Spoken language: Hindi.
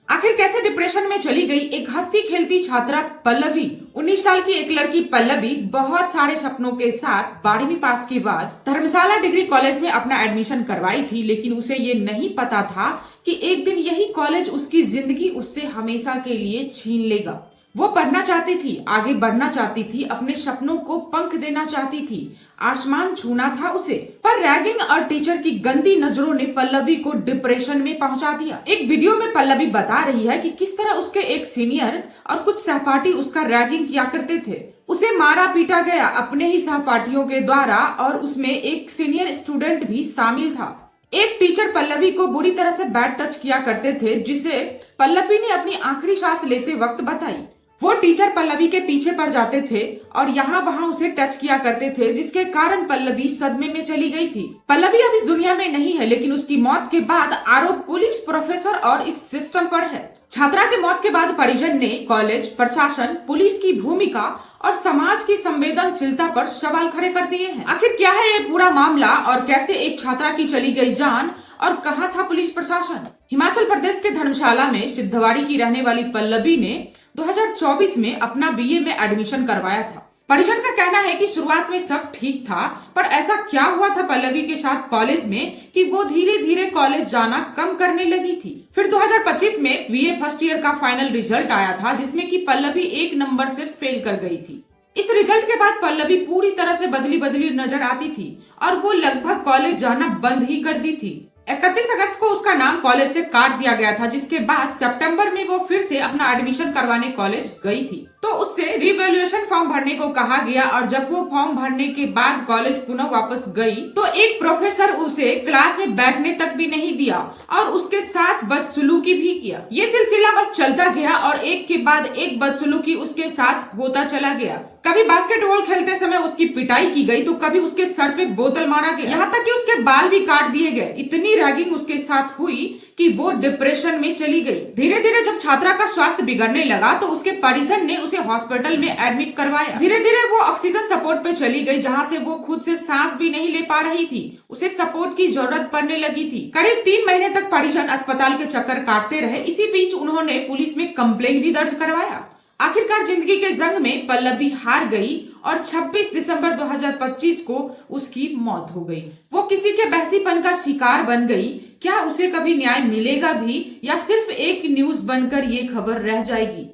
आखिर कैसे डिप्रेशन में चली गई एक हंसती खेलती छात्रा पल्लवी। 19 साल की एक लड़की पल्लवी बहुत सारे सपनों के साथ 12वीं पास के बाद धर्मशाला डिग्री कॉलेज में अपना एडमिशन करवाई थी, लेकिन उसे ये नहीं पता था कि एक दिन यही कॉलेज उसकी जिंदगी उससे हमेशा के लिए छीन लेगा। वो पढ़ना चाहती थी, आगे बढ़ना चाहती थी, अपने सपनों को पंख देना चाहती थी, आसमान छूना था उसे, पर रैगिंग और टीचर की गंदी नजरों ने पल्लवी को डिप्रेशन में पहुंचा दिया। एक वीडियो में पल्लवी बता रही है कि किस तरह उसके एक सीनियर और कुछ सहपाठी उसका रैगिंग किया करते थे। उसे मारा पीटा गया अपने ही सहपाठियों के द्वारा और उसमें एक सीनियर स्टूडेंट भी शामिल था। एक टीचर पल्लवी को बुरी तरह से बैड टच किया करते थे, जिसे पल्लवी ने अपनी आखिरी सांस लेते वक्त बताई। वो टीचर पल्लवी के पीछे पड़ जाते थे और यहाँ वहाँ उसे टच किया करते थे, जिसके कारण पल्लवी सदमे में चली गई थी। पल्लवी अब इस दुनिया में नहीं है, लेकिन उसकी मौत के बाद आरोप पुलिस, प्रोफेसर और इस सिस्टम पर है। छात्रा की मौत के बाद परिजन ने कॉलेज प्रशासन, पुलिस की भूमिका और समाज की संवेदनशीलता पर सवाल खड़े कर दिए हैं। आखिर क्या है ये पूरा मामला और कैसे एक छात्रा की चली गई जान और कहाँ था पुलिस प्रशासन? हिमाचल प्रदेश के धर्मशाला में सिद्धवाड़ी की रहने वाली पल्लवी ने 2024 में अपना बीए में एडमिशन करवाया था। परिजन का कहना है कि शुरुआत में सब ठीक था, पर ऐसा क्या हुआ था पल्लवी के साथ कॉलेज में कि वो धीरे धीरे कॉलेज जाना कम करने लगी थी। फिर 2025 में बीए फर्स्ट ईयर का फाइनल रिजल्ट आया था, जिसमें कि पल्लवी 1 नंबर से फेल कर गई थी। इस रिजल्ट के बाद पल्लवी पूरी तरह से बदली बदली नजर आती थी और वो लगभग कॉलेज जाना बंद ही कर दी थी। 31 अगस्त को उसका नाम कॉलेज से काट दिया गया था, जिसके बाद सितंबर में वो फिर से अपना एडमिशन करवाने कॉलेज गई थी। तो उससे रिवैल्यूएशन फॉर्म भरने को कहा गया और जब वो फॉर्म भरने के बाद कॉलेज पुनः वापस गई तो एक प्रोफेसर उसे क्लास में बैठने तक भी नहीं दिया और उसके साथ बदसलूकी भी किया। ये सिलसिला बस चलता गया और एक के बाद एक बदसलूकी उसके साथ होता चला गया। कभी बास्केटबॉल खेलते समय उसकी पिटाई की गई तो कभी उसके सर पे बोतल मारा गया, यहाँ तक कि उसके बाल भी काट दिए गए। इतनी रैगिंग उसके साथ हुई कि वो डिप्रेशन में चली गई। धीरे धीरे जब छात्रा का स्वास्थ्य बिगड़ने लगा तो उसके परिजन ने उसे हॉस्पिटल में एडमिट करवाया। धीरे धीरे वो ऑक्सीजन सपोर्ट पे चली गई, जहाँ से वो खुद से सांस भी नहीं ले पा रही थी। उसे सपोर्ट की जरूरत पड़ने लगी थी। करीब 3 महीने तक परिजन अस्पताल के चक्कर काटते रहे। इसी बीच उन्होंने पुलिस में कंप्लेन भी दर्ज करवाया। आखिरकार जिंदगी के जंग में पल्लवी हार गई और 26 दिसंबर 2025 को उसकी मौत हो गई। वो किसी के बहसीपन का शिकार बन गई। क्या उसे कभी न्याय मिलेगा भी या सिर्फ एक न्यूज बनकर ये खबर रह जाएगी?